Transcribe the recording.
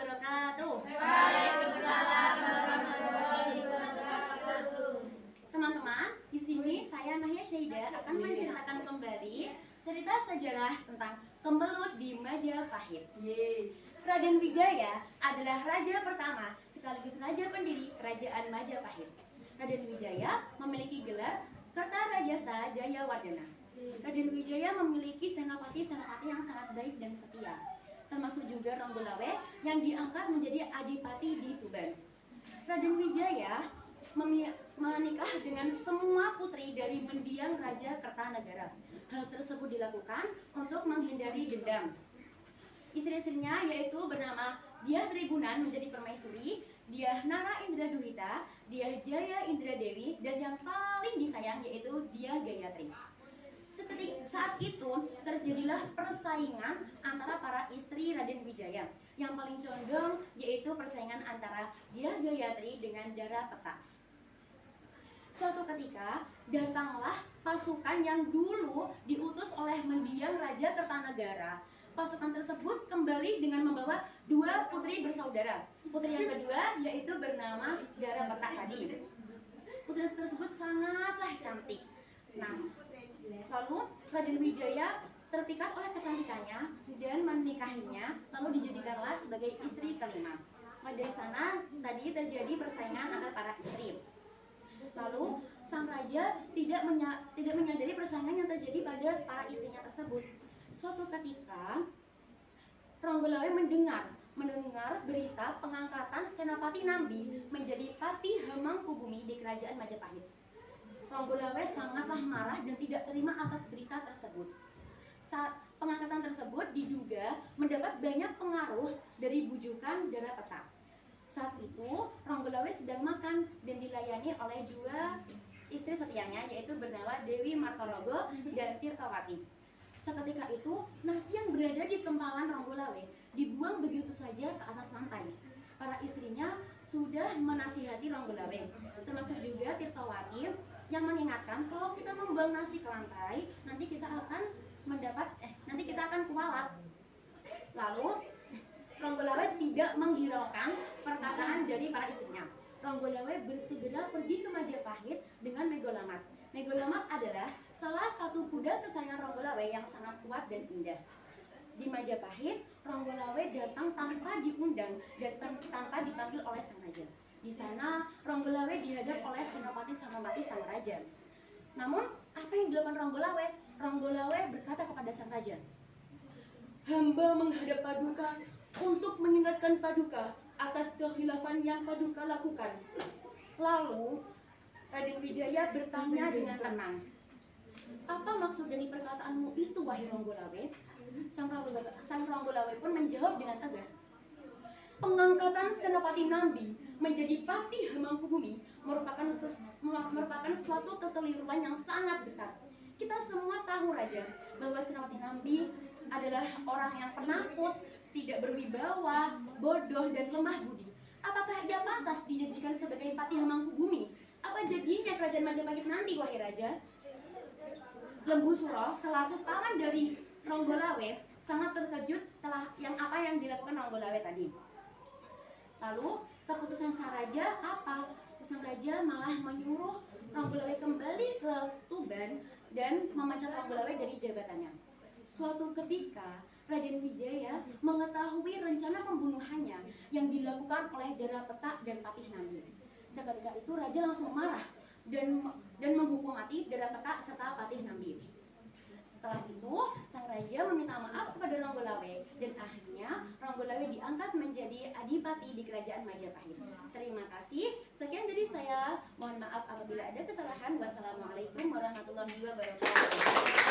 wabarakatuh. Waalaikumsalam warahmatullahi wabarakatuh. Teman-teman, di sini saya Nahya Syaida akan menceritakan kembali cerita sejarah tentang Kemelut di Majapahit. Raden Wijaya adalah raja pertama sekaligus raja pendiri Kerajaan Majapahit. Raden Wijaya memiliki gelar Kertarajasa Jayawardana. Raden Wijaya memiliki senopati-senopati yang sangat baik dan setia, termasuk juga Ronggolawe yang diangkat menjadi adipati di Tuban. Raden Wijaya menikah dengan semua putri dari mendiang Raja Kertanegara. Hal tersebut dilakukan untuk menghindari dendam. Istri-istrinya yaitu bernama Dyah Trigunan menjadi permaisuri, Dyah Nara Indra Duhita, Dyah Jaya Indra Dewi, dan yang paling disayang yaitu Dyah Gayatri. Saat itu terjadilah persaingan antara para istri Raden Wijaya. Yang paling condong yaitu persaingan antara Dyah Gayatri dengan Dara Petak. Suatu ketika datanglah pasukan yang dulu diutus oleh mendiang Raja Kertanegara. Pasukan tersebut kembali dengan membawa dua putri bersaudara. Putri yang kedua yaitu bernama Dara Petak tadi. Putri tersebut sangatlah cantik. Nah, lalu Raden Wijaya terpikat oleh kecantikannya dan menikahinya, lalu dijadikanlah sebagai istri kelima. Nah, dari sana tadi terjadi persaingan antara para istri. Lalu sang raja tidak menyadari persaingan yang terjadi pada para istrinya tersebut. Suatu ketika Ronggolawe mendengar berita pengangkatan Senopati Nambi menjadi Patih Hemangkubumi di Kerajaan Majapahit. Ronggolawe sangatlah marah dan tidak terima atas berita tersebut. Saat pengangkatan tersebut diduga mendapat banyak pengaruh dari bujukan Dara Petak. Saat itu Ronggolawe sedang makan dan dilayani oleh dua istri setianya yaitu bernama Dewi Martologo dan Tirtawati. Seketika itu nasi yang berada di kempalan Ronggolawe dibuang begitu saja ke atas lantai. Para istrinya sudah menasihati Ronggolawe, termasuk juga Tirtawati yang mengingatkan kalau kita membuang nasi ke lantai nanti kita akan kualat. Lalu Ronggolawe tidak menghiraukan perkataan dari para istrinya. Ronggolawe bersegera pergi ke Majapahit dengan Megolamat. Megolamat adalah salah satu kuda kesayangan Ronggolawe yang sangat kuat dan indah. Di Majapahit, Ronggolawe datang tanpa diundang dan tanpa dipanggil oleh sang raja. Di sana, Ronggolawe dihadap oleh senopati-senopati sang raja. Namun, apa yang dilakukan Ronggolawe? Ronggolawe berkata kepada sang raja, "Hamba menghadap Paduka untuk mengingatkan Paduka atas kekhilafan yang Paduka lakukan." Lalu, Raden Wijaya bertanya dengan tenang, "Apa maksud dari perkataanmu itu, wahai Ronggolawe?" Sang Ronggolawe pun menjawab dengan tegas, "Pengangkatan Senopati Nambi menjadi Patih Hemangkubumi merupakan suatu kekeliruan yang sangat besar. Kita semua tahu, Raja, bahwa Senopati Nambi adalah orang yang penakut, tidak berwibawa, bodoh, dan lemah budi. Apakah ia pantas dijadikan sebagai Patih Hemangkubumi? Apa jadinya Kerajaan Majapahit nanti, wahai Raja?" Lembu Suro selaku paman dari Ronggolawe sangat terkejut apa yang dilakukan Ronggolawe tadi. Lalu keputusan sang raja apa? Sang raja malah menyuruh Ronggolawe kembali ke Tuban dan memecat Ronggolawe dari jabatannya. Suatu ketika Raden Wijaya mengetahui rencana pembunuhannya yang dilakukan oleh Dara Petak dan Patih Nambi. Seketika itu raja langsung marah dan menghukum mati Dara Petak serta Patih Nambi. Setelah itu, sang raja meminta maaf kepada Ronggolawe dan akhirnya Ronggolawe diangkat menjadi adipati di Kerajaan Majapahit. Terima kasih. Sekian dari saya. Mohon maaf apabila ada kesalahan. Wassalamualaikum warahmatullahi wabarakatuh.